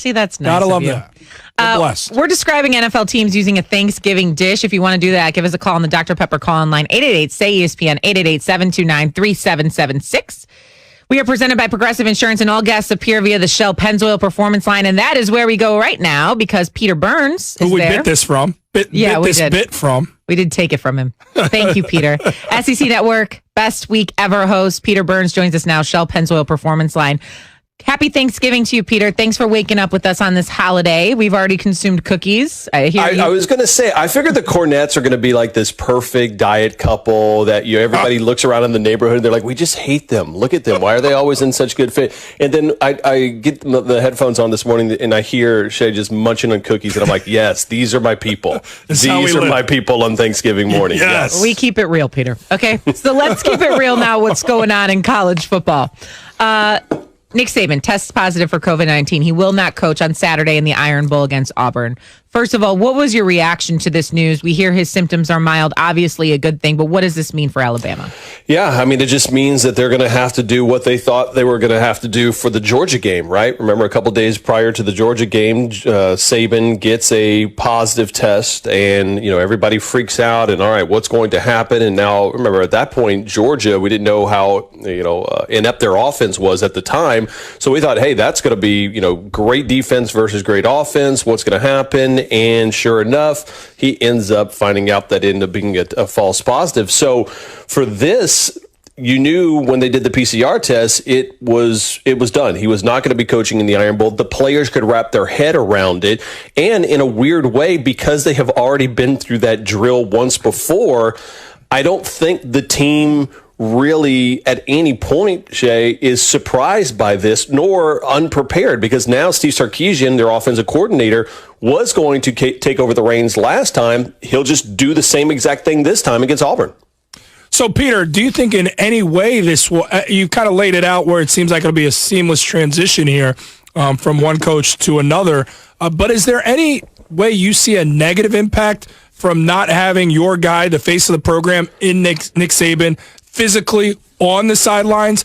See, that's nice. Gotta love you. that. We're blessed. We're describing NFL teams using a Thanksgiving dish. If you want to do that, give us a call on the Dr. Pepper call-in line, 888-SAY-ESPN, 888-729-3776. We are presented by Progressive Insurance, and all guests appear via the Shell Pennzoil Performance Line, and that is where we go right now because Peter Burns is Who we there. bit this from. We did. We did take it from him. Thank you, Peter. SEC Network, best week ever host. Peter Burns joins us now, Shell Pennzoil Performance Line. Happy Thanksgiving to you, Peter. Thanks for waking up with us on this holiday. We've already consumed cookies. I was going to say, I figured the Cornettes are going to be like this perfect diet couple that everybody looks around in the neighborhood and they're like, we just hate them. Look at them. Why are they always in such good fit? And then I get the headphones on this morning and I hear Shay just munching on cookies. And I'm like, yes, these are my people. These are my people on Thanksgiving morning. Yes. We keep it real, Peter. Okay, so let's keep it real now. What's going on in college football? Nick Saban tests positive for COVID-19. He will not coach on Saturday in the Iron Bowl against Auburn. First of all, what was your reaction to this news? We hear his symptoms are mild, obviously a good thing, but what does this mean for Alabama? Yeah, I mean, it just means that they're going to have to do what they thought they were going to have to do for the Georgia game, right? Remember, a couple days prior to the Georgia game, Saban gets a positive test, and everybody freaks out. And all right, what's going to happen? And now, remember, at that point, Georgia, we didn't know how inept their offense was at the time, so we thought, hey, that's going to be great defense versus great offense. What's going to happen? And sure enough, he ends up finding out that it ended up being a false positive. So for this, you knew when they did the PCR test, it was done. He was not going to be coaching in the Iron Bowl. The players could wrap their head around it. And in a weird way, because they have already been through that drill once before, I don't think the team really at any point, Shay, is surprised by this nor unprepared, because now Steve Sarkisian, their offensive coordinator, was going to take over the reins last time. He'll just do the same exact thing this time against Auburn. So, Peter, do you think in any way this will you kind of laid it out where it seems like it'll be a seamless transition here from one coach to another, but is there any way you see a negative impact from not having your guy, the face of the program, in Nick Saban, physically on the sidelines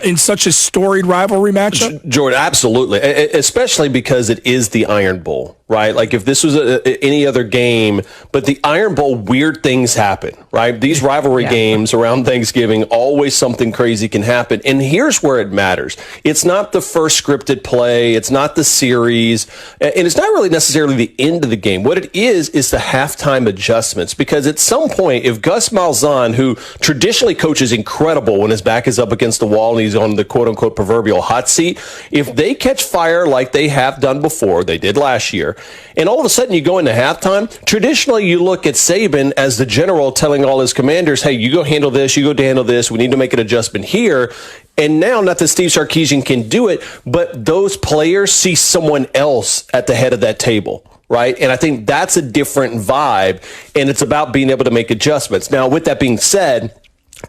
in such a storied rivalry matchup? Jordan, absolutely, especially because it is the Iron Bowl, right? Like if this was any other game, but the Iron Bowl, weird things happen, right? These rivalry games around Thanksgiving, always something crazy can happen. And here's where it matters. It's not the first scripted play. It's not the series. And it's not really necessarily the end of the game. What it is the halftime adjustments. Because at some point, if Gus Malzahn, who traditionally coaches incredible when his back is up against the wall and he's on the quote-unquote proverbial hot seat, if they catch fire like they have done before, they did last year, and all of a sudden you go into halftime, traditionally you look at Saban as the general telling all his commanders, hey, you go handle this, you go handle this, we need to make an adjustment here. And now, not that Steve Sarkisian can do it, but those players see someone else at the head of that table. Right. And I think that's a different vibe, and it's about being able to make adjustments. Now, with that being said,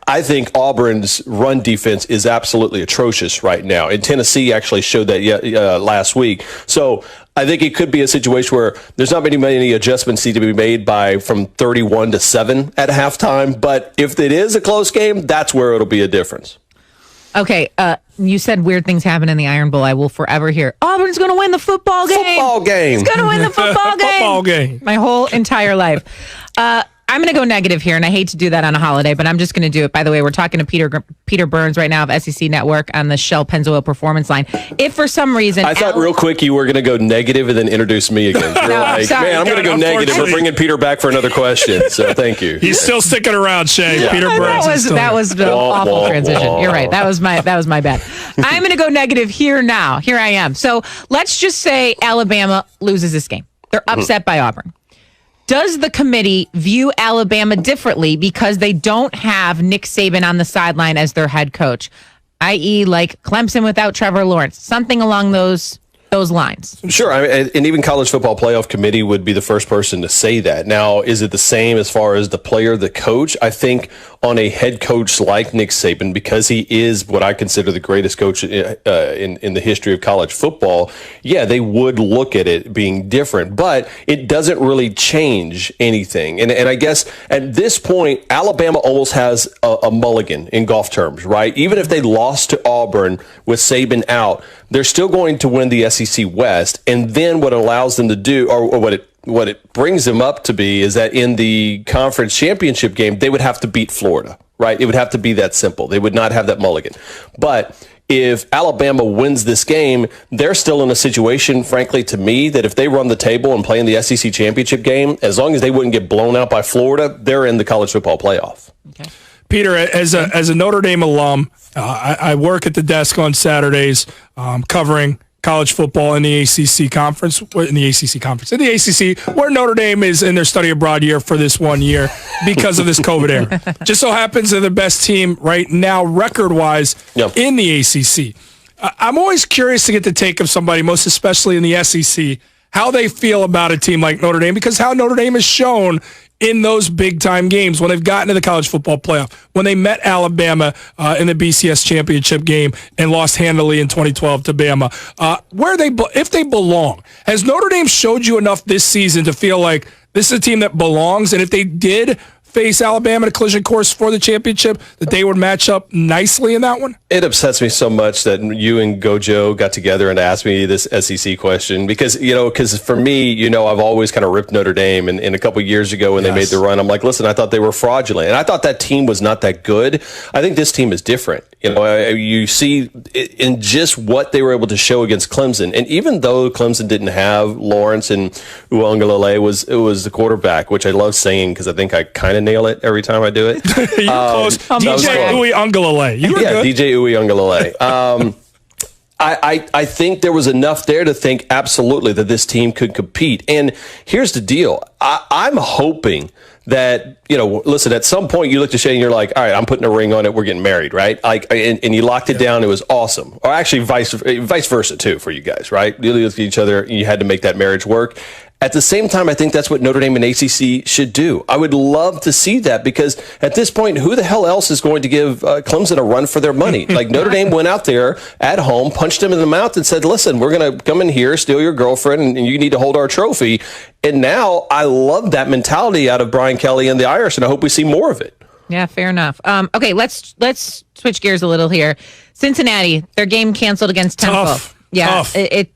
I think Auburn's run defense is absolutely atrocious right now. And Tennessee actually showed that last week. So I think it could be a situation where there's not many adjustments need to be made from 31-7 at halftime. But if it is a close game, that's where it'll be a difference. Okay, you said weird things happen in the Iron Bowl. I will forever hear Auburn's going to win the football game. Football game. It's going to win the football game. Football game. My whole entire life. I'm going to go negative here, and I hate to do that on a holiday, but I'm just going to do it. By the way, we're talking to Peter Burns right now of SEC Network on the Shell Pennzoil Performance Line. If for some reason... I thought real quick you were going to go negative and then introduce me again. You're like, sorry. Man, I'm going to go negative. We're bringing Peter back for another question, so thank you. He's still sticking around, Shay. Yeah. Peter Burns. That was an awful transition. You're right. That was my bad. I'm going to go negative here now. Here I am. So let's just say Alabama loses this game. They're upset by Auburn. Does the committee view Alabama differently because they don't have Nick Saban on the sideline as their head coach, i.e. like Clemson without Trevor Lawrence, something along those lines? Sure. And even College Football Playoff Committee would be the first person to say that. Now, is it the same as far as the player, the coach? I think on a head coach like Nick Saban, because he is what I consider the greatest coach in the history of college football, yeah, they would look at it being different. But it doesn't really change anything. And I guess at this point, Alabama almost has a mulligan in golf terms, right? Even if they lost to Auburn with Saban out, they're still going to win the SEC West. And then what it allows them to do, or what it brings them up to be, is that in the conference championship game, they would have to beat Florida, right? It would have to be that simple. They would not have that mulligan. But if Alabama wins this game, they're still in a situation, frankly, to me, that if they run the table and play in the SEC championship game, as long as they wouldn't get blown out by Florida, they're in the college football playoff. Okay. Peter, as a Notre Dame alum, I work at the desk on Saturdays covering college football in the ACC conference, in the ACC, where Notre Dame is in their study abroad year for this 1 year because of this COVID era. Just so happens they're the best team right now, record-wise, in the ACC. I'm always curious to get the take of somebody, most especially in the SEC, how they feel about a team like Notre Dame, because how Notre Dame has shown in those big-time games when they've gotten to the college football playoff, when they met Alabama in the BCS championship game and lost handily in 2012 to Bama. If they belong, has Notre Dame showed you enough this season to feel like this is a team that belongs? And if they did face Alabama in a collision course for the championship, that they would match up nicely in that one? It upsets me so much that you and Gojo got together and asked me this SEC question because for me, I've always kind of ripped Notre Dame. And a couple of years ago when they made the run, I'm like, listen, I thought they were fraudulent. And I thought that team was not that good. I think this team is different. You see in just what they were able to show against Clemson. And even though Clemson didn't have Lawrence and Uiagalelei was the quarterback, which I love saying because I think I kind of nail it every time I do it. You're close. DJ Uiagalelei. You were good. DJ Uiagalelei. I think there was enough there to think absolutely that this team could compete. And here's the deal. I'm hoping that, listen, at some point you looked at Shane and you're like, all right, I'm putting a ring on it. We're getting married, right? And you locked it down. It was awesome. Or actually vice versa too for you guys, right? You looked at each other and you had to make that marriage work. At the same time, I think that's what Notre Dame and ACC should do. I would love to see that because at this point, who the hell else is going to give Clemson a run for their money? Like Notre Dame went out there at home, punched him in the mouth and said, listen, we're going to come in here, steal your girlfriend, and you need to hold our trophy. And now I love that mentality out of Brian Kelly and the Irish, and I hope we see more of it. Yeah, fair enough. Okay, let's switch gears a little here. Cincinnati, their game canceled against Temple. Tough. Yeah,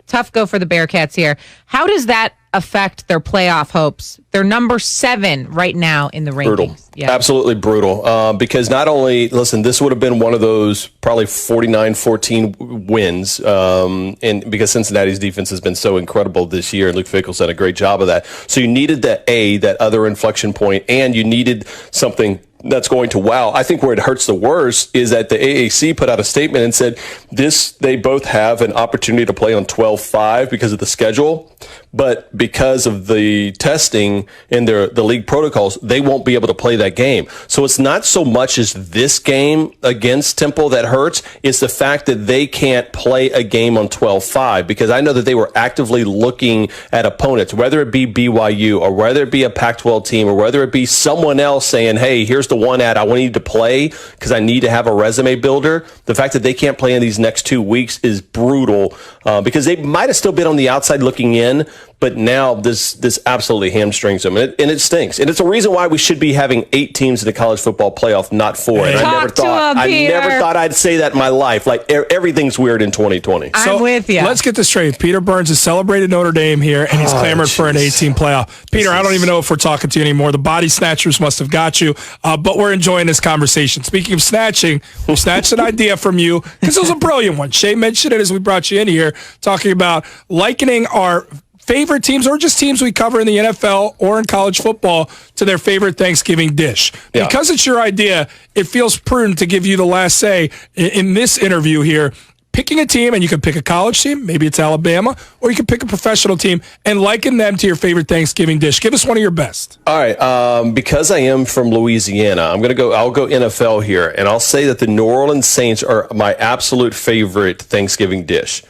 tough go for the Bearcats here. How does that affect their playoff hopes? They're number 7 right now in the rankings. Brutal. Yeah. Absolutely brutal. Because not only, listen, this would have been one of those probably 49-14 wins. And because Cincinnati's defense has been so incredible this year, and Luke Fickell's done a great job of that. So you needed that other inflection point, and you needed something that's going to wow. I think where it hurts the worst is that the AAC put out a statement and said they both have an opportunity to play on 12-5 because of the schedule, but because of the testing and the league protocols, they won't be able to play that game. So it's not so much as this game against Temple that hurts, it's the fact that they can't play a game on 12-5 because I know that they were actively looking at opponents, whether it be BYU or whether it be a Pac-12 team or whether it be someone else saying, hey, here's the one I want you to play because I need to have a resume builder. The fact that they can't play in these next 2 weeks is brutal because they might have still been on the outside looking in, but now this absolutely hamstrings them, and it stinks. And it's a reason why we should be having 8 teams in the college football playoff, not 4. And I never thought I'd say that in my life. Like everything's weird in 2020. I'm with you. Let's get this straight. Peter Burns has celebrated Notre Dame here, and he's clamored for an 18 playoff. Peter, I don't even know if we're talking to you anymore. The body snatchers must have got you, but we're enjoying this conversation. Speaking of snatching, we snatched an idea from you because it was a brilliant one. Shay mentioned it as we brought you in here, talking about likening our favorite teams or just teams we cover in the NFL or in college football to their favorite Thanksgiving dish. Yeah. Because it's your idea, it feels prudent to give you the last say in this interview here. Picking a team, and you can pick a college team, maybe it's Alabama, or you can pick a professional team and liken them to your favorite Thanksgiving dish. Give us one of your best. All right, because I am from Louisiana, I'll go NFL here, and I'll say that the New Orleans Saints are my absolute favorite Thanksgiving dish.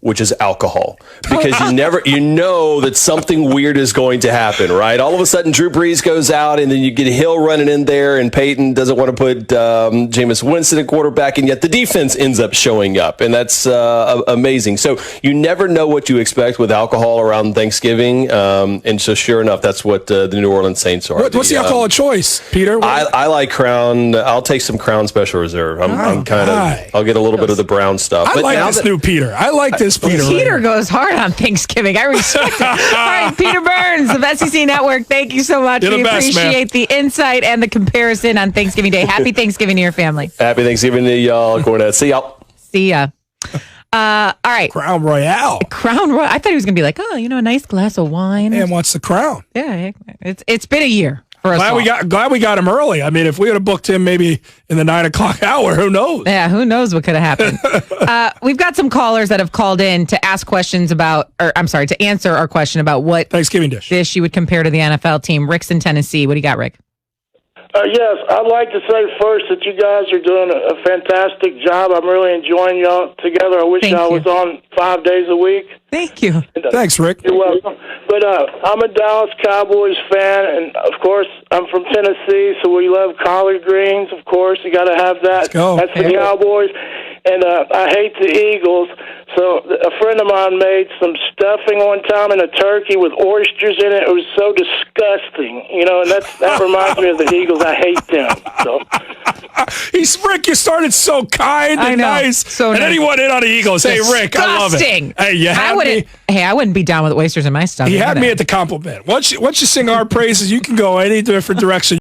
which is alcohol, because you know that something weird is going to happen, right? All of a sudden, Drew Brees goes out, and then you get Hill running in there, and Peyton doesn't want to put Jameis Winston at quarterback, and yet the defense ends up showing up, and that's amazing. So you never know what you expect with alcohol around Thanksgiving, and so sure enough, that's what the New Orleans Saints are. What's the alcohol of choice, Peter? I like Crown. I'll take some Crown Special Reserve. I'm kind of. I'll get a little bit of the brown stuff. I like this new Peter. I like this Peter. Peter goes hard on Thanksgiving. I respect it. All right, Peter Burns of SEC Network, thank you so much. We appreciate the insight and the comparison on Thanksgiving Day. Happy Thanksgiving to your family. Happy Thanksgiving to y'all. Going to see y'all. See ya. All right. Crown Royale. Crown Royale. I thought he was going to be like, a nice glass of wine. Man wants the crown. Yeah, it's been a year. Glad we got him early. I mean, if we would have booked him maybe in the 9 o'clock hour, who knows? Yeah, who knows what could have happened. We've got some callers that have called in to ask questions to answer our question about what Thanksgiving dish you would compare to the NFL team. Rick's in Tennessee. What do you got, Rick? Yes, I'd like to say first that you guys are doing a fantastic job. I'm really enjoying y'all together. I wish I was on 5 days a week. Thank you. Thanks, Rick. You're welcome. But I'm a Dallas Cowboys fan, and of course, I'm from Tennessee, so we love collard greens. Of course, you got to have that. Let's go. That's the Cowboys. And I hate the Eagles. So a friend of mine made some stuffing one time in a turkey with oysters in it. It was so disgusting, and that reminds me of the Eagles. I hate them. So. Rick, you started so kind and nice. So and then he went in on the Eagles. Hey, Rick, I love it. Hey, you had me. Hey, I wouldn't be down with oysters in my stuff. He had me at the compliment. Once you sing our praises, you can go any different direction.